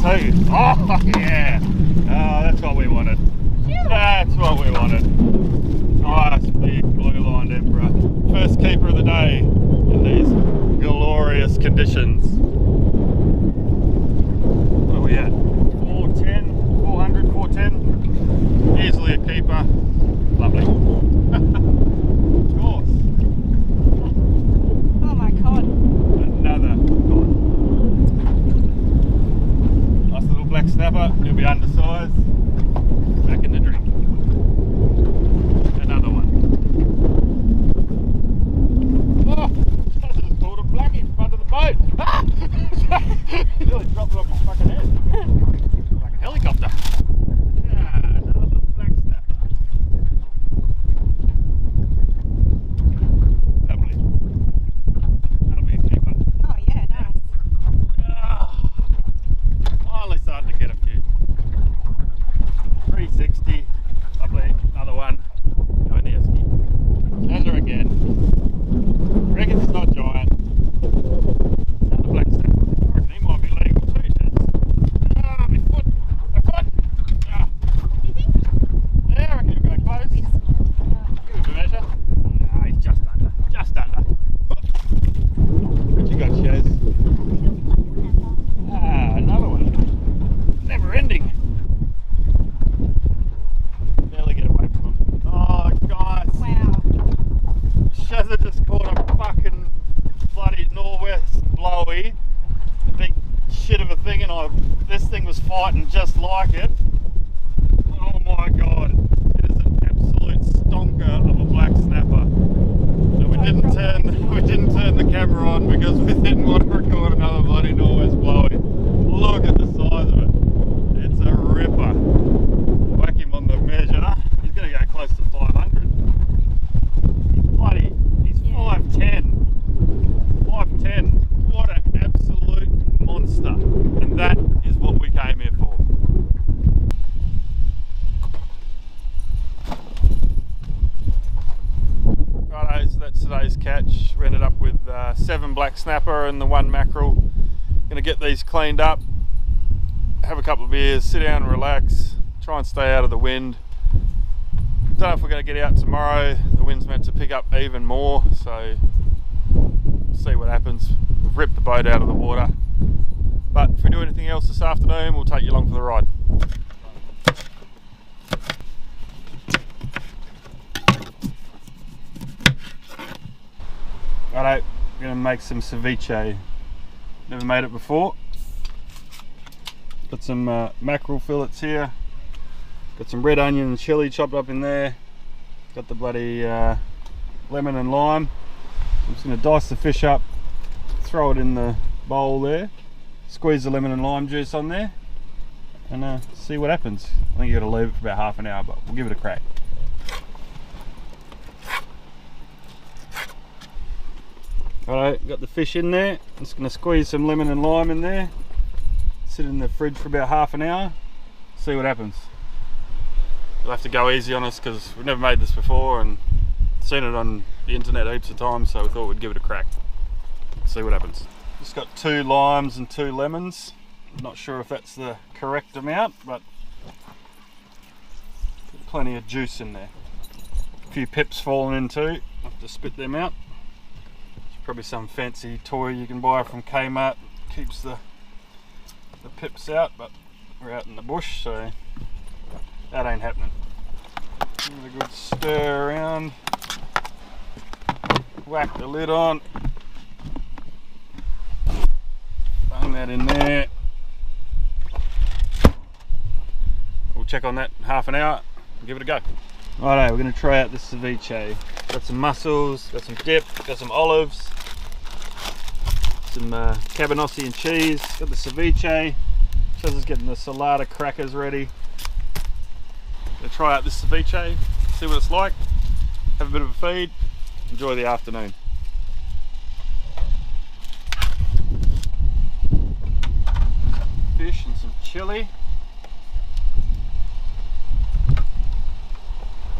too. Oh yeah. Oh, that's what we wanted. That's what we wanted. Nice big blue-lined emperor. First keeper of the day in these glorious conditions. What are we at? 410, 400, 410. Easily a keeper. Lovely. Of course. Oh my god. Another god. Nice little black snapper. He'll be undersized. Back in the drink. Another one. Oh, I just pulled a blackie from under the boat. Ah! He nearly dropped it off his fucking head. Like a helicopter. Ah, another little black snapper. Lovely. That'll be a keeper. Oh yeah, nice. Ah, finally starting to get a few. 360. Lovely. Another one. Go in the esky. Another again. Reckon it's not giant. Another black snapper. I reckon he might be legal too, Shaz. Ah, my foot. My foot. Ah. Yeah, I reckon he'll go close. Give him a measure. Ah, he's just under. Just under. What you got, Shaz? Ah, another one. Never ending. Barely get away from him. Oh, guys. Wow. Shazza just caught a fucking bloody northwest blowy. Big shit of a thing, and this thing was fighting just like it. Oh my god. It is an absolute stonker of a black snapper. And we didn't turn the camera on because we didn't want to record another bloody northwest blowy. Look at the size of it. It's a ripper. Whack him on the measure. He's going to go close to 500. He's 5'10". 5'10". What an absolute monster. And that is what we came here for. Righto, so that's today's catch. We ended up with 7 black snapper and the 1 mackerel. Gonna get these cleaned up, have a couple of beers, sit down and relax, try and stay out of the wind. Don't know if we're going to get out tomorrow. The wind's meant to pick up even more, so we'll see what happens. We've ripped the boat out of the water, but if we do anything else this afternoon, we'll take you along for the ride. Righto, we're going to make some ceviche. Never made it before. Got some mackerel fillets here. Got some red onion and chilli chopped up in there. Got the bloody lemon and lime. I'm just going to dice the fish up, throw it in the bowl there, squeeze the lemon and lime juice on there, and see what happens. I think you got to leave it for about half an hour, but we'll give it a crack. Alright, got the fish in there. I'm just going to squeeze some lemon and lime in there, sit in the fridge for about half an hour, see what happens. You'll have to go easy on us because we've never made this before and seen it on the internet heaps of times, so we thought we'd give it a crack. See what happens. Just got 2 limes and 2 lemons. I'm not sure if that's the correct amount, but plenty of juice in there. A few pips falling in too. I'll have to spit them out. There's probably some fancy toy you can buy from Kmart. Keeps the pips out, but we're out in the bush, so that ain't happening. Give it a good stir around. Whack the lid on. Bung that in there. We'll check on that in half an hour and give it a go. Righto, we're going to try out this ceviche. Got some mussels, got some dip, got some olives, some cabanossi and cheese. Got the ceviche. Chaz getting the salada crackers ready. Gonna try out this ceviche, see what it's like, have a bit of a feed, enjoy the afternoon. Fish and some chili.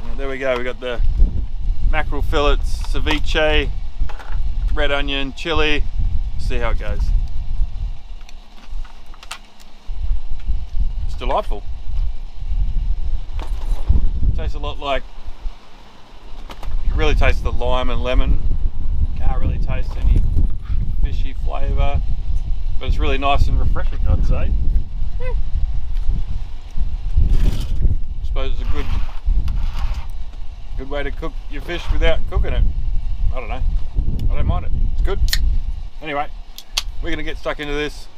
And there we go, we got the mackerel fillets, ceviche, red onion, chili. See how it goes. It's delightful. Tastes a lot like, you can really taste the lime and lemon. Can't really taste any fishy flavour, but it's really nice and refreshing, I'd say. I suppose it's a good way to cook your fish without cooking it. I don't know. I don't mind it. It's good. Anyway, we're going to get stuck into this.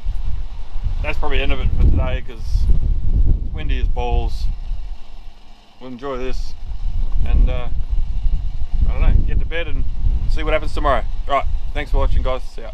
That's probably the end of it for today because it's windy as balls. We'll enjoy this and I don't know, get to bed and see what happens tomorrow. Alright, thanks for watching guys. See ya.